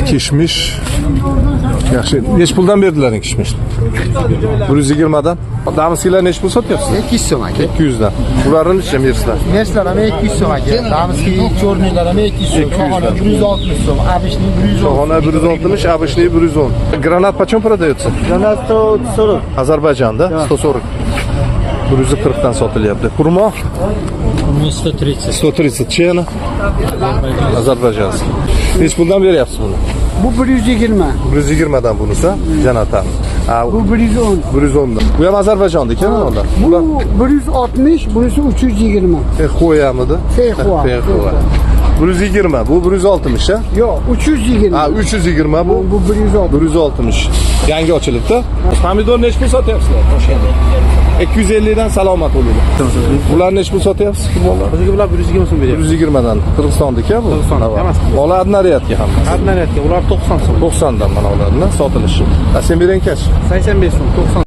Kishmish. Yaxshi. Nech puldan berdilaring kishmishni? 120 dan. Damskilar nech pul sotyapsiz? 200 so'm aka. 200 dan. Ularni necha mersizlar? Merslar ham 200 so'm aka. Damski cho'rnilar ham 200 so'm. 200 Qog'ona 160 so'm. Abishning 110. Shohona 160, Abishli 110. Granat qachon продается? Granat 140. Ozarbayjonda 140. 140 dan sotilyapti. Xurmo 130. 130 chena. Ozarbayjonskiy. Nech puldan beryapsiz buni? Bu 120. 120 dan bunisi, janata. Bu 110. 110 dan. Bu ham Ozarbayjondiki onda. Bu 160, bunisi 320. Xo'yamidi? Feyxoa. 120, bu 160 ha? Yo'q, 320. Ha, 320 bu. Bu 160. 160. Yangi ochilibdi. Pomidor nech pul sotyapsizlar Toshkentda? 250 dan salomat bo'linglar. Bular nech pul sotyapsiz? Bizga bular 120 so'm beryapti. 120 dan. Qirg'izistonniki bu. Qirg'iziston emas. Bola adnariyatga ham. Adnariyatga ular 90 so'm. 90 dan mana ularni sotilishi. Sen bering kaç? 85 so'm, 90